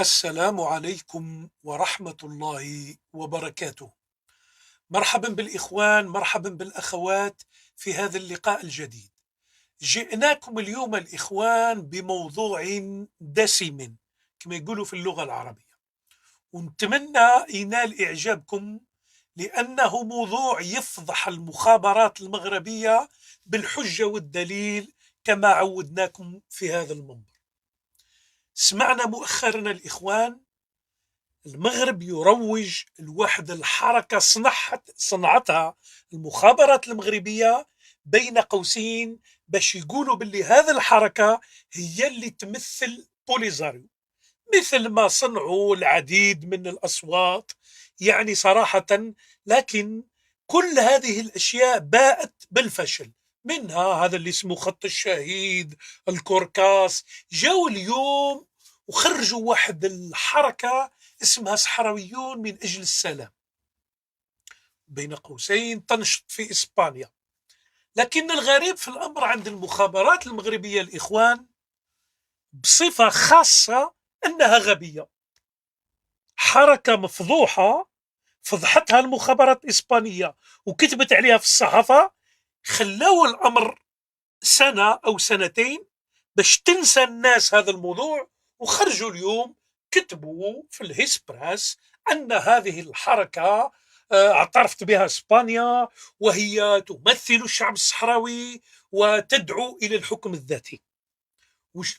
السلام عليكم ورحمة الله وبركاته. مرحبا بالإخوان، مرحبا بالأخوات في هذا اللقاء الجديد. جئناكم اليوم الإخوان بموضوع دسم كما يقولوا في اللغة العربية، ونتمنى ينال إعجابكم لأنه موضوع يفضح المخابرات المغربية بالحجة والدليل كما عودناكم في هذا المنبر. سمعنا مؤخرا الإخوان المغرب يروج لواحد الحركة صنعتها المخابرات المغربية بين قوسين باش يقولوا باللي هذه الحركة هي اللي تمثل بوليزاريو، مثل ما صنعوا العديد من الأصوات يعني صراحة. لكن كل هذه الأشياء باءت بالفشل، منها هذا اللي اسمه خط الشهيد، الكوركاس. جاءوا اليوم وخرجوا واحد الحركة اسمها صحراويون من أجل السلام، بين قوسين تنشط في إسبانيا. لكن الغريب في الأمر عند المخابرات المغربية الإخوان بصفة خاصة أنها غبية، حركة مفضوحة فضحتها المخابرات الإسبانية وكتبت عليها في الصحافة، خلوا الأمر سنة أو سنتين باش تنسى الناس هذا الموضوع، وخرجوا اليوم كتبوا في الهيسبراس أن هذه الحركة اعترفت بها إسبانيا وهي تمثل الشعب الصحراوي وتدعو إلى الحكم الذاتي.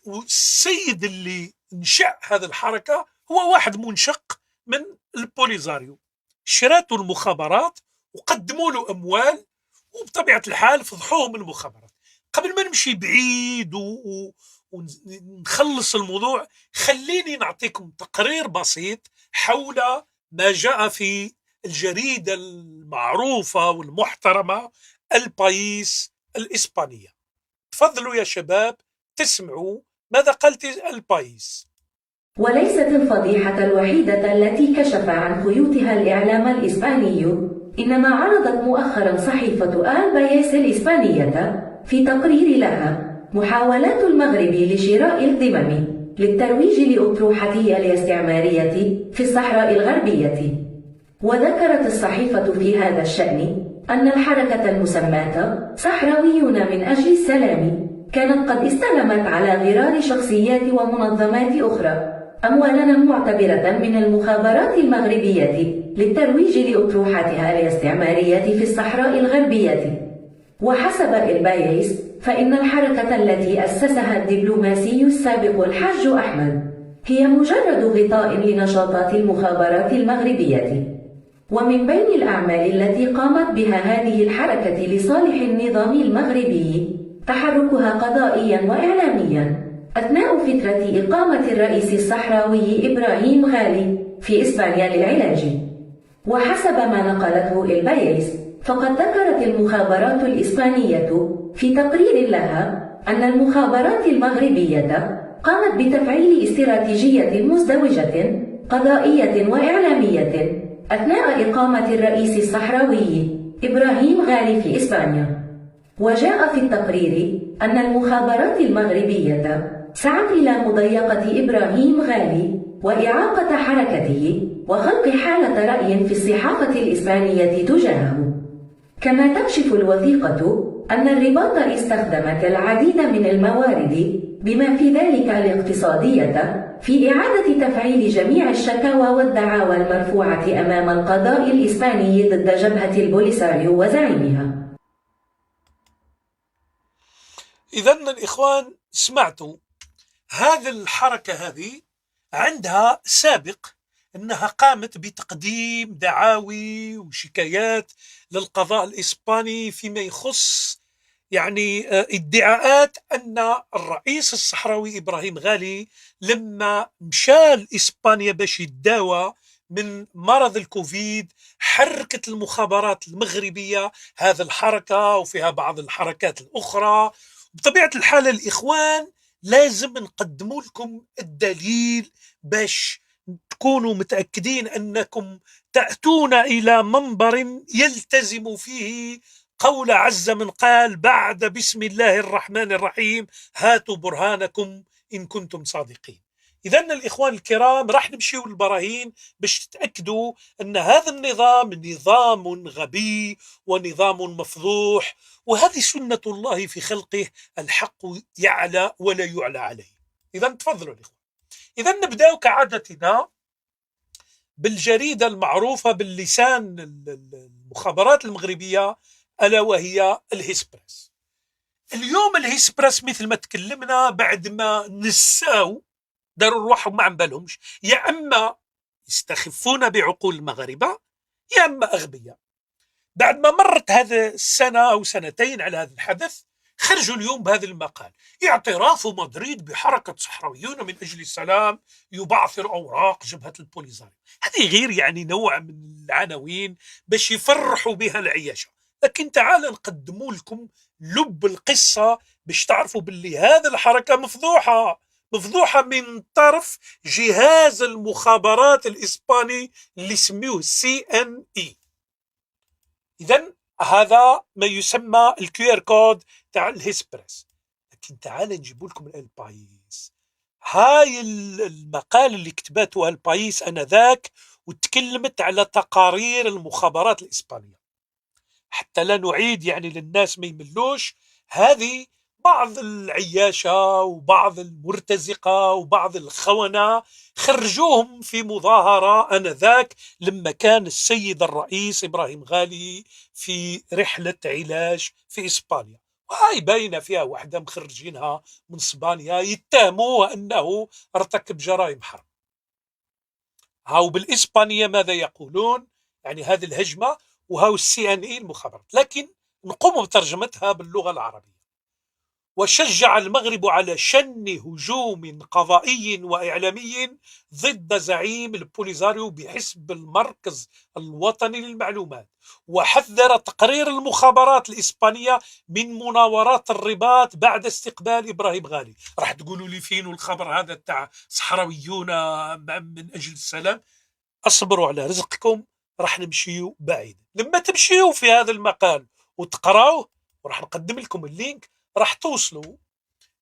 والسيد اللي انشأ هذه الحركة هو واحد منشق من البوليزاريو، شراته المخابرات وقدموا له أموال، وبطبيعة الحال فضحوهم المخابرات. قبل ما نمشي بعيد ونخلص الموضوع، خليني نعطيكم تقرير بسيط حول ما جاء في الجريدة المعروفة والمحترمة البايس الإسبانية. تفضلوا يا شباب تسمعوا ماذا قالت البايس. وليست الفضيحة الوحيدة التي كشف عن خيوطها الإعلام الإسباني، إنما عرضت مؤخرا صحيفة آل بايس الإسبانية في تقرير لها محاولات المغرب لشراء الذمم للترويج لأطروحته الاستعمارية في الصحراء الغربية. وذكرت الصحيفة في هذا الشأن أن الحركة المسماة صحراويون من أجل السلام كانت قد استلمت على غرار شخصيات ومنظمات أخرى أموالا معتبرة من المخابرات المغربية للترويج لأطروحاتها الاستعمارية في الصحراء الغربية. وحسب البايس فإن الحركة التي أسسها الدبلوماسي السابق الحاج أحمد هي مجرد غطاء لنشاطات المخابرات المغربية. ومن بين الأعمال التي قامت بها هذه الحركة لصالح النظام المغربي تحركها قضائيا وإعلاميا أثناء فترة إقامة الرئيس الصحراوي إبراهيم غالي في إسبانيا للعلاج. وحسب ما نقلته البايس فقد ذكرت المخابرات الإسبانية في تقرير لها أن المخابرات المغربية قامت بتفعيل استراتيجية مزدوجة قضائية وإعلامية أثناء إقامة الرئيس الصحراوي إبراهيم غالي في إسبانيا. وجاء في التقرير أن المخابرات المغربية سعت إلى مضايقة إبراهيم غالي وإعاقة حركته وخلق حالة رأي في الصحافة الإسبانية تجاهه. كما تكشف الوثيقة أن الرباط استخدم العديد من الموارد بما في ذلك الاقتصادية في إعادة تفعيل جميع الشكاوى والدعاوى المرفوعة أمام القضاء الإسباني ضد جبهة البوليساريو وزعيمها. إذن الإخوان سمعتوا هذه الحركة هذه عندها سابق أنها قامت بتقديم دعاوي وشكايات للقضاء الإسباني فيما يخص يعني ادعاءات أن الرئيس الصحراوي إبراهيم غالي لما مشى لإسبانيا باش يداوى من مرض الكوفيد حركت المخابرات المغربية هذه الحركة وفيها بعض الحركات الأخرى. بطبيعة الحال الإخوان لازم نقدموا لكم الدليل باش تكونوا متأكدين أنكم تأتون إلى منبر يلتزم فيه قول عز من قال بعد بسم الله الرحمن الرحيم هاتوا برهانكم إن كنتم صادقين. إذا الإخوان الكرام راح نمشيو للبراهين باش تتأكدوا أن هذا النظام نظام غبي ونظام مفضوح، وهذه سنة الله في خلقه، الحق يعلى ولا يعلى عليه. إذا تفضلوا الإخوان. إذا نبدأ كعادتنا بالجريدة المعروفة باللسان المخابرات المغربية، ألا وهي الهيسبريس. اليوم الهيسبريس مثل ما تكلمنا بعد ما نساو داروا روحهم ما عم بالهمش، يا اما يستخفون بعقول المغاربه يا اما اغبياء. بعد ما مرت هذا السنه او سنتين على هذا الحدث، خرجوا اليوم بهذا المقال: اعتراف مدريد بحركه صحراويون من اجل السلام يبعثر اوراق جبهه البوليزاريو. هذه غير يعني نوع من العناوين باش يفرحوا بها العياشه، لكن تعال نقدموا لكم لب القصه باش تعرفوا باللي هذه الحركه مفضوحة من طرف جهاز المخابرات الإسباني اللي يسموه CNE. إذن هذا ما يسمى الكيو ار كود تاع الهيسبريس. لكن تعال نجيب لكم البايس. هاي المقال اللي كتبته البايس أنذاك، وتكلمت على تقارير المخابرات الإسبانية. حتى لا نعيد يعني للناس ما يملوش، هذه بعض العياشة وبعض المرتزقة وبعض الخونة خرجوهم في مظاهرة آنذاك لما كان السيد الرئيس إبراهيم غالي في رحلة علاج في إسبانيا، وهاي باينة فيها وحدة مخرجينها من إسبانيا يتهموه أنه ارتكب جرائم حرب. هاو بالإسبانية ماذا يقولون؟ يعني هذه الهجمة، وهاو CNE المخابرات. لكن نقوم بترجمتها باللغة العربية: وشجع المغرب على شن هجوم قضائي وإعلامي ضد زعيم البوليزاريو بحسب المركز الوطني للمعلومات، وحذر تقرير المخابرات الإسبانية من مناورات الرباط بعد استقبال إبراهيم غالي. راح تقولوا لي فين الخبر هذا تاع صحراويون من أجل السلام؟ أصبروا على رزقكم، راح نمشيو بعيد. لما تمشيو في هذا المقال وتقراوه، وراح نقدم لكم اللينك، راح توصلوا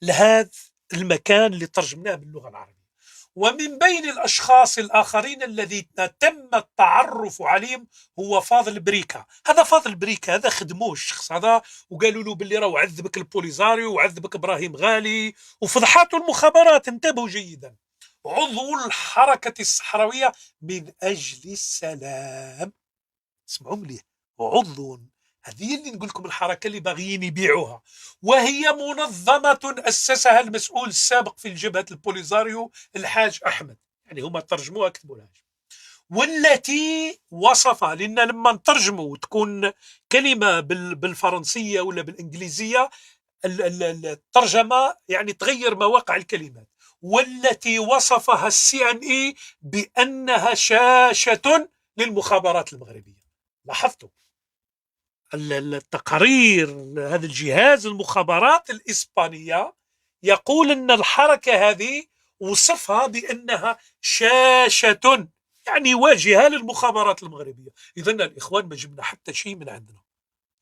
لهذا المكان اللي ترجمناه باللغة العربية. ومن بين الأشخاص الآخرين الذي تم التعرف عليهم هو فاضل بريكا. هذا فاضل بريكا هذا خدموه الشخص هذا، وقالوا له باللي راهو عذبك البوليزاريو وعذبك إبراهيم غالي، وفضحاته المخابرات. انتبهوا جيدا: عضو الحركة الصحراوية من أجل السلام. اسمعوا مليح، عضو. هذه اللي نقول لكم الحركة اللي باغيين يبيعوها، وهي منظمة أسسها المسؤول السابق في الجبهة البوليزاريو الحاج أحمد. يعني هما ترجموها كتبوا لها، والتي وصفها، لأن لما نترجموا وتكون كلمة بالفرنسية ولا بالإنجليزية الترجمة يعني تغير مواقع الكلمات. والتي وصفها CNE بأنها شاشة للمخابرات المغربية. لاحظتوا التقارير هذا الجهاز المخابرات الإسبانية يقول أن الحركة هذه وصفها بأنها شاشة، يعني واجهة للمخابرات المغربية. إذن الإخوان ما جبنا حتى شيء من عندنا.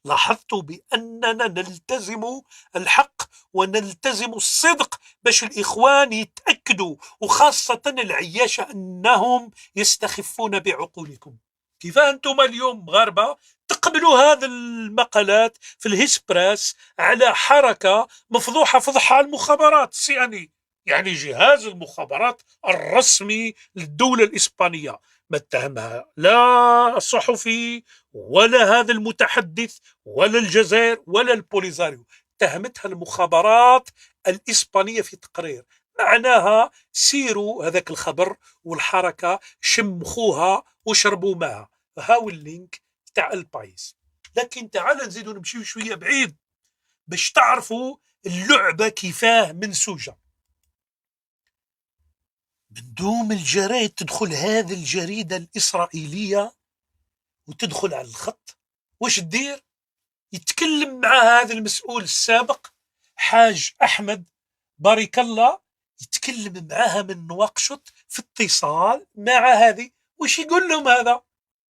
لاحظتوا بأننا نلتزم الحق ونلتزم الصدق باش الإخوان يتأكدوا، وخاصة العياشة، أنهم يستخفون بعقولكم. كيف أنتم اليوم مغاربة تقبلوا هذه المقالات في الهيسبريس على حركة مفضوحة فضحها المخابرات CNE، يعني جهاز المخابرات الرسمي للدولة الإسبانية؟ ما اتهمها لا الصحفي ولا هذا المتحدث ولا الجزائر ولا البوليزاريو، اتهمتها المخابرات الإسبانية في تقرير. معناها سيروا هذاك الخبر والحركة شمخوها وشربوا معها. هاو اللينك تاع البايس. لكن تعال نزيدوا نمشيو شوية بعيد باش تعرفوا اللعبة كيفاه منسوجة. من دوم الجرايد تدخل هذه الجريدة الإسرائيلية وتدخل على الخط، واش تدير؟ يتكلم مع هذا المسؤول السابق حاج أحمد بارك الله، يتكلم معها من نواكشوط في اتصال مع هذه. وش يقول لهم هذا؟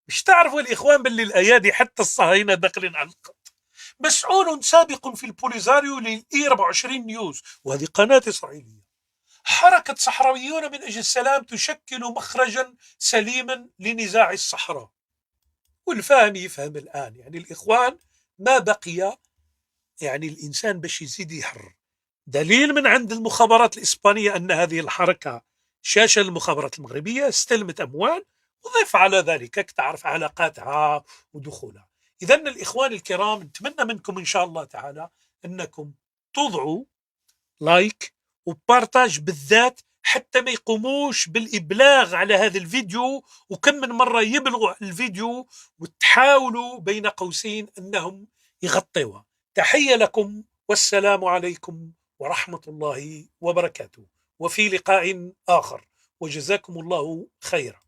مش تعرفوا الإخوان باللي الأيادي حتى الصهاينة داخلين على الخط. مسؤول سابق في البوليزاريو للإي 24 نيوز، وهذه قناة إسرائيلية، حركة صحراويون من أجل السلام تشكل مخرجا سليما لنزاع الصحراء. والفاهم يفهم الآن، يعني الإخوان ما بقي يعني الإنسان باش يزيد يحرر. دليل من عند المخابرات الإسبانية أن هذه الحركة شاشة للمخابرات المغربية، استلمت أموال، وضيف على ذلك تعرف علاقاتها ودخولها. إذا الإخوان الكرام، نتمنى منكم إن شاء الله تعالى أنكم توضعوا لايك وبارتاج بالذات، حتى ما يقوموش بالإبلاغ على هذا الفيديو، وكم من مرة يبلغوا الفيديو وتحاولوا بين قوسين أنهم يغطيوها. تحية لكم، والسلام عليكم ورحمة الله وبركاته، وفي لقاء آخر، وجزاكم الله خيرا.